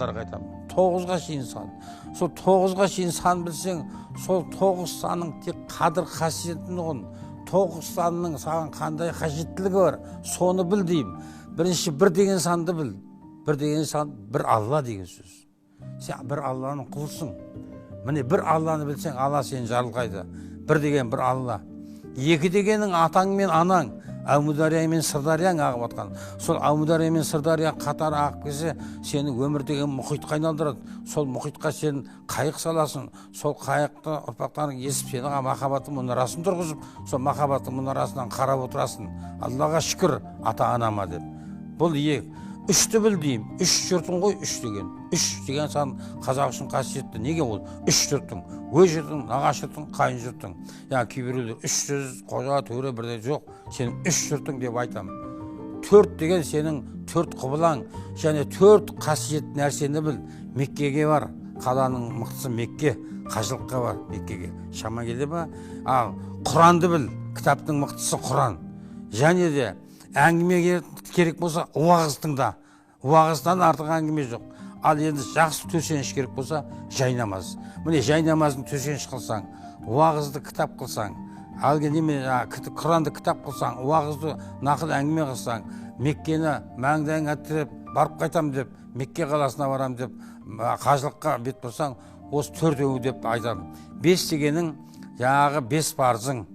балдарға айтамын. 9-ға шейін сан. Сол 9-ға шейін сан білсең, сол 9 санның тек қадір қасиетін ұғын. 9 санның саған қандай қажеттілігі бар, соны біл деймін. Бірінші бір деген санды біл. Бір деген сан бір Алла деген сөз. Сен бір Алланың құлысың. Міне бір Алланы білсең, Алла сені жарылқайды. Бір деген бір Алла. Екі дегенің атаң мен анаң, Әмудария мен Сырдарияң ағып атқан. Сол Әмудария мен Сырдария қатар ағып келсе, сені өмір деген мұхитқа айналдырады. Сол мұхитқа сен қайық саласың. Сол қайықты ұрпақтарың есіп сені махаббаттың мұнарасын тұрғызып, сол махаббаттың мұнарасынан қарап отырасың. Аллаға шүкір ата-анама деп. Бұл ек. Үшті біл деймін. Үш жұртың ғой, үш деген. Үш деген сан қазақ үшін қасиетті. Неге ол? Үш жұртың. Өз жұртың, нағаш жұртың, қайын жұртың. Кейбіреулер 300 қожа төре бірде жоқ. Сен үш жұртың деп айтамын. 4 деген сенің 4 құбылаң, және 4 қасиет нәрсені біл. Меккеге бар. Қаланың мықтысы Мекке. Қажылыққа бар Меккеге. Шама келді ма? Ал Құранды біл. Кітаптың мықтысы Құран. Және де әңгімеге керек болса, уағыз тыңда. Уағыздан артық әңгіме жоқ. Ал енді жақсы төсеніш керек болса, жайнамаз. Міне жайнамазын төсеніш қылсаң, уағызды кітап қылсаң, Құранды кітап қылсаң, уағызды нақыл әңгіме қылсаң, Меккені маңдайың әттіреп, барып қайтам деп, Мекке қаласына барам деп, қажылыққа бет бұрсаң, осы 4 деп айтамын. 5 дегенің, жаңағы 5 парызың,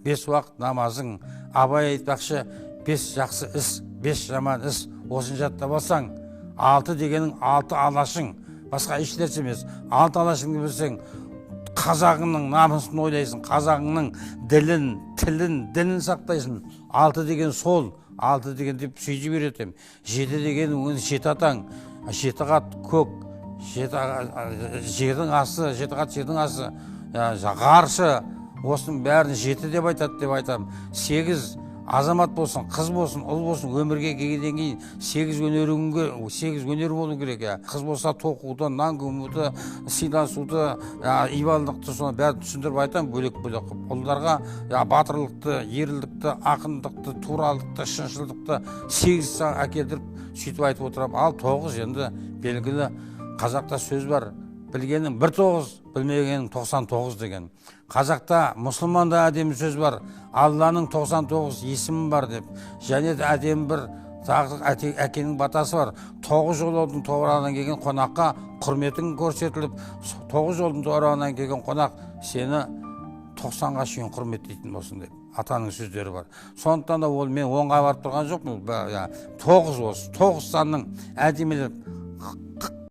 5 уақыт намазың, Абай айтпақшы, 5 жақсы іс, 5 жаман іс, осын жаттап алсаң, 6 дегенің 6 алашың, басқа еш нәрсе емес. 6 алашыңды білсең, қазағыңның намысын ойлайсың, қазағыңның ділін, тілін, дінін сақтайсың. 6 деген сол, 6 деген деп сөйте беретем. 7 деген 7 атаң, 7 қат көк, 7 асы, 7 қат жердің асы, ғаршы, осының бәрін 7 деп айтады деп айтам. 8 азамат болсын, қыз болсын, ұл болсын, өмірге келгеннен кейін 8 өнер болу керек. Қыз болса тоқуды, нан көмуді, сыйласуды, ибалдықты, соны бәрін түсіндіріп айтам, бөлек-бөлек. Ұлдарға батырлықты, ерлікті, ақындықты, туралықты, шыншылдықты 8 әкелдіріп сөйтіп айтып отырам. Ал 9 енді белгілі қазақта сөз бар. Білгенің 1-9, білмегенің 99 деген. Қазақта мұсылманда әдемі сөз бар. Алланың 99 есімі бар деп. Және де әдемі бір әкенің батасы бар. 9 жолдың тоғырағынан келген қонаққа құрметің көрсетіліп, 9 жолдың тоғырағынан келген қонақ сені 90-ға шейін құрметтейтін болсын деп. Атаның сөздері бар. Сондықтан да ол мен 10-ға барып тұрған жоқпын. 9 осы. 9 санның әдемелеп